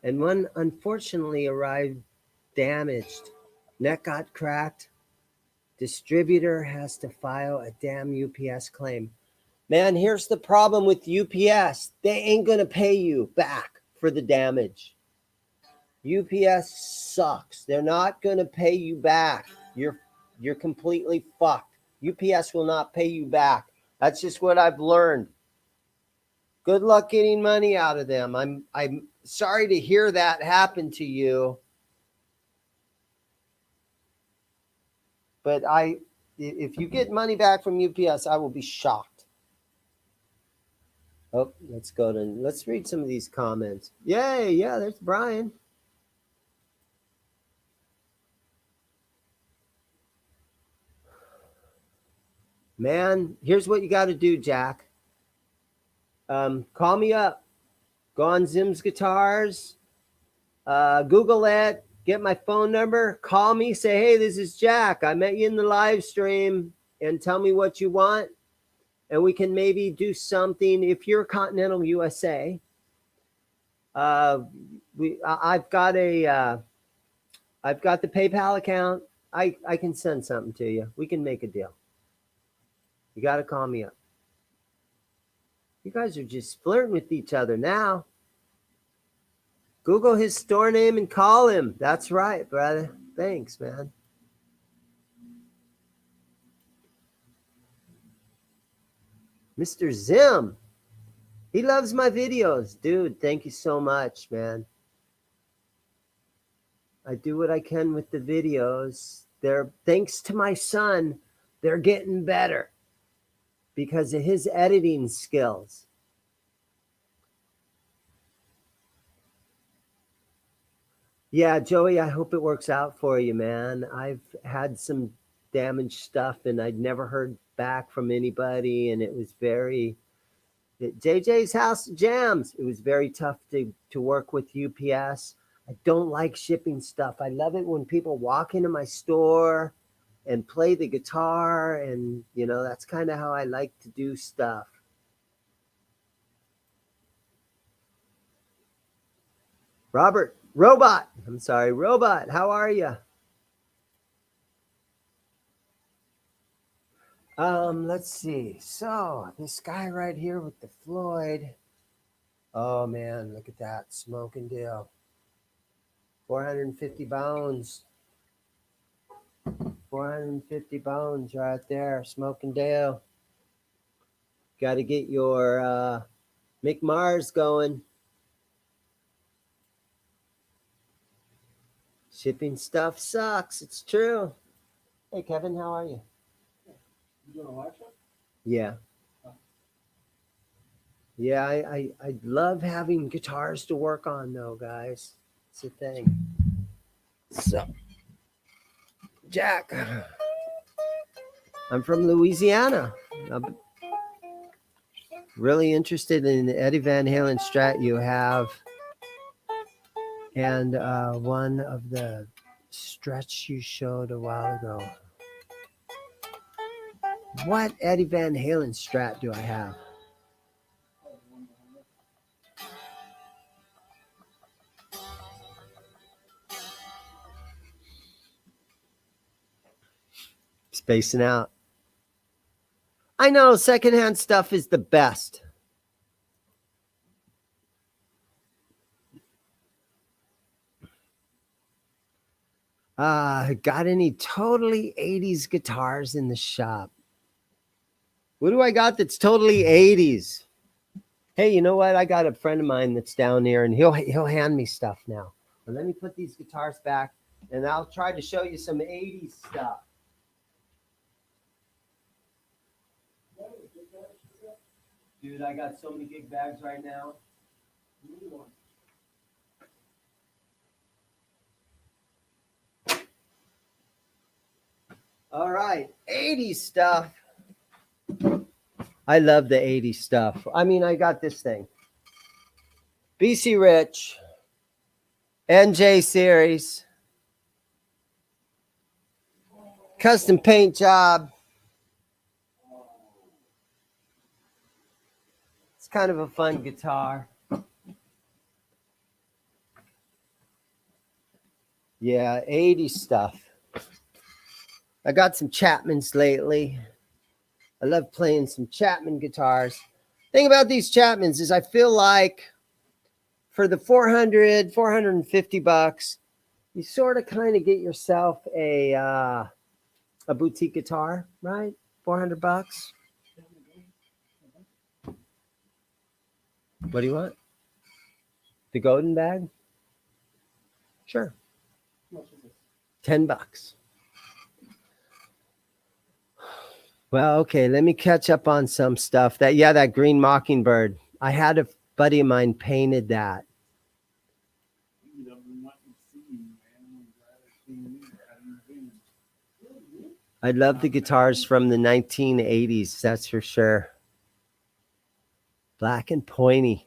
and one unfortunately arrived damaged. Neck got cracked. Distributor has to file a damn UPS claim. Man, here's the problem with UPS. They ain't going to pay you back for the damage. UPS sucks. They're not going to pay you back. You're completely fucked. UPS will not pay you back. That's just what I've learned. Good luck getting money out of them. I'm sorry to hear that happen to you. But if you get money back from UPS, I will be shocked. Oh, let's read some of these comments. Yay, yeah, there's Brian. Man, here's what you got to do, Jack. Call me up. Go on ZIMM'S Guitars. Google it. Get my phone number. Call me. Say, hey, this is Jack. I met you in the live stream. And tell me what you want. And we can maybe do something. If you're Continental USA, I've got the PayPal account. I can send something to you. We can make a deal. You got to call me up. You guys are just flirting with each other now. Google his store name and call him. That's right, brother. Thanks, man. Mr. Zim. He loves my videos. Dude, thank you so much, man. I do what I can with the videos. Thanks to my son, they're getting better because of his editing skills. Yeah, Joey, I hope it works out for you, man. I've had some damaged stuff and I'd never heard back from anybody, and it was JJ's House of Jams. It was very tough to work with UPS. I don't like shipping stuff. I love it when people walk into my store and play the guitar, and that's kind of how I like to do stuff. Robert, Robot, how are you? Let's see. So this guy right here with the Floyd. Oh man, look at that smoking deal. 450 bones. 450 bones right there, smoking Dale. Got to get your Mick Mars going. Shipping stuff sucks. It's true. Hey, Kevin, how are you? You doing a live show? Yeah. Yeah, I love having guitars to work on, though, guys. It's a thing. So, Jack, I'm from Louisiana. I'm really interested in the Eddie Van Halen Strat you have, and one of the Strats you showed a while ago. What Eddie Van Halen Strat do I have? Spacing out. I know secondhand stuff is the best. Got any totally 80s guitars in the shop? What do I got that's totally 80s? Hey, you know what? I got a friend of mine that's down here, and he'll hand me stuff now. But let me put these guitars back, and I'll try to show you some 80s stuff. Dude, I got so many gig bags right now. All right, 80s stuff. I love the 80s stuff. I mean, I got this thing. BC Rich, NJ series, custom paint job. It's kind of a fun guitar. Yeah, 80s stuff. I got some Chapmans lately. I love playing some Chapman guitars. Thing about these Chapmans is I feel like for the 450 bucks, you sort of kind of get yourself a boutique guitar, right? 400 bucks. What do you want? The golden bag? Sure. 10 bucks. Well, okay, let me catch up on some stuff. That green mockingbird. I had a buddy of mine painted that. I love the guitars from the 1980s, that's for sure. Black and pointy.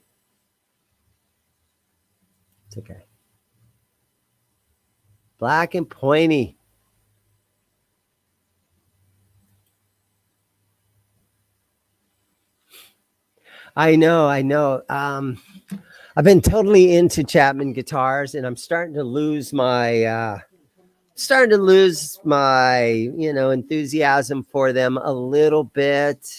It's okay. Black and pointy. I know. I've been totally into Chapman guitars, and I'm starting to lose my enthusiasm for them a little bit.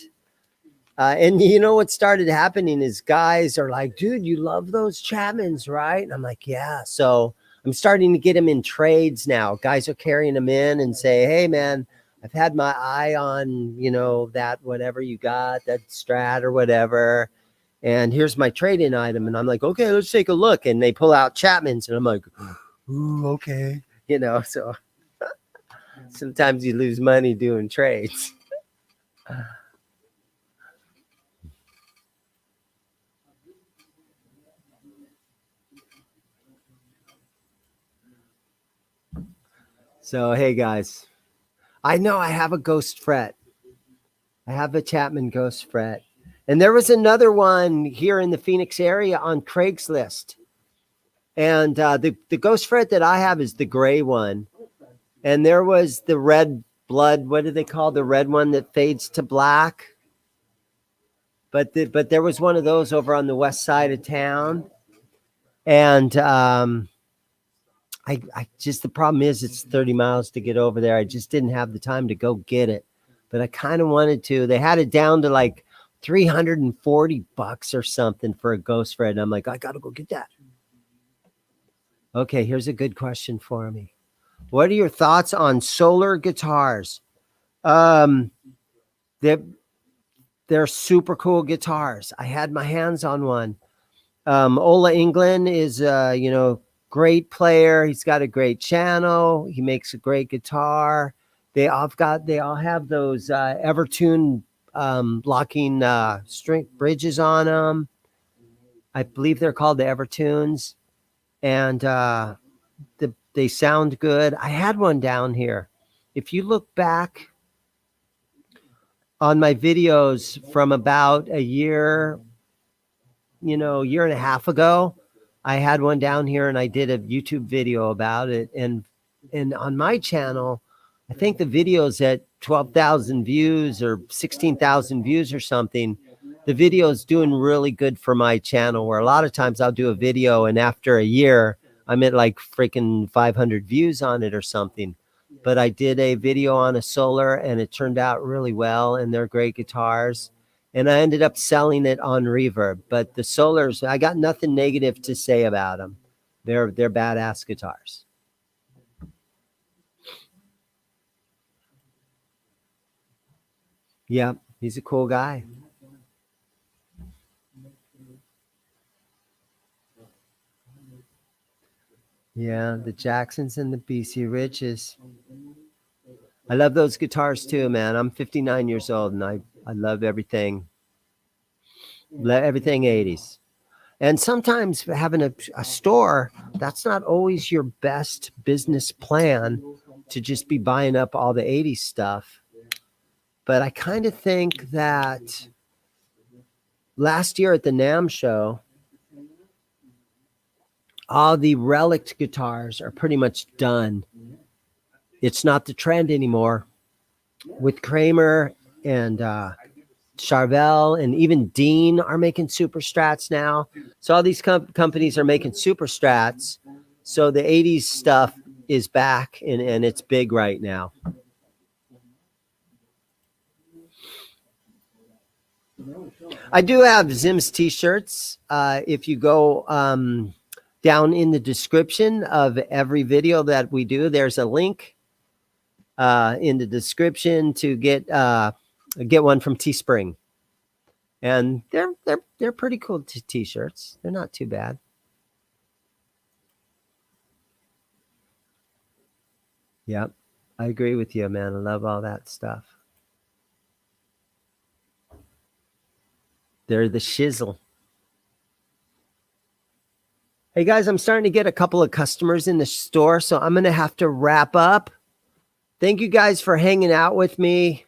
And you know what started happening is guys are like, dude, you love those Chapmans, right? And I'm like, yeah. So I'm starting to get them in trades now. Guys are carrying them in and say, hey, man, I've had my eye on, that whatever you got, that Strat or whatever. And here's my trade-in item. And I'm like, okay, let's take a look. And they pull out Chapmans. And I'm like, ooh, okay. So sometimes you lose money doing trades. So, hey, guys, I know I have a ghost fret. I have a Chapman ghost fret. And there was another one here in the Phoenix area on Craigslist. And the ghost fret that I have is the gray one. And there was the red blood. What do they call the red one that fades to black? But there was one of those over on the west side of town. And I just, the problem is it's 30 miles to get over there. I just didn't have the time to go get it. But I kind of wanted to. They had it down to like $340 or something for a ghost fret. And I'm like, I got to go get that. Okay, here's a good question for me. What are your thoughts on solar guitars? They're super cool guitars. I had my hands on one. Ola England is, great player. He's got a great channel. He makes a great guitar. They all have those Evertune locking string bridges on them. I believe they're called the Evertunes, and they sound good. I had one down here. If you look back on my videos from about a year and a half ago, I had one down here and I did a YouTube video about it. And on my channel, I think the video's at 12,000 views or 16,000 views or something. The video is doing really good for my channel, where a lot of times I'll do a video and after a year, I'm at like freaking 500 views on it or something. But I did a video on a solar and it turned out really well, and they're great guitars. And I ended up selling it on Reverb. But the solars, I got nothing negative to say about them. They're badass guitars. Yeah, he's a cool guy. Yeah, the Jacksons and the BC Riches. I love those guitars too, man. I'm 59 years old and I love everything. Everything 80s. And sometimes having a store, that's not always your best business plan, to just be buying up all the 80s stuff. But I kind of think that last year at the NAMM show, all the relic guitars are pretty much done. It's not the trend anymore. With Kramer and Charvel and even Dean are making super strats now. So all these companies are making super strats. So the 80s stuff is back and it's big right now. I do have ZIMM'S t-shirts. If you go down in the description of every video that we do, there's a link in the description to get one from Teespring. And they're pretty cool t-shirts. They're not too bad. Yep. I agree with you, man. I love all that stuff. They're the shizzle. Hey guys, I'm starting to get a couple of customers in the store, so I'm going to have to wrap up. Thank you guys for hanging out with me.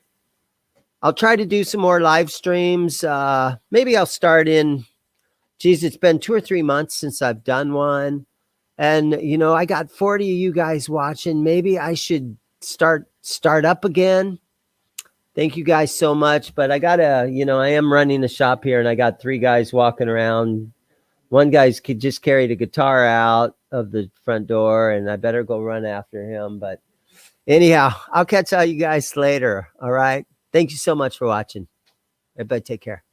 I'll try to do some more live streams. Maybe I'll start in, geez, it's been 2 or 3 months since I've done one. And, you know, I got 40 of you guys watching. Maybe I should start up again. Thank you guys so much. But I got to, you know, I am running a shop here and I got 3 guys walking around. One guy's could just carry the guitar out of the front door and I better go run after him. But anyhow, I'll catch all you guys later. All right. Thank you so much for watching. Everybody take care.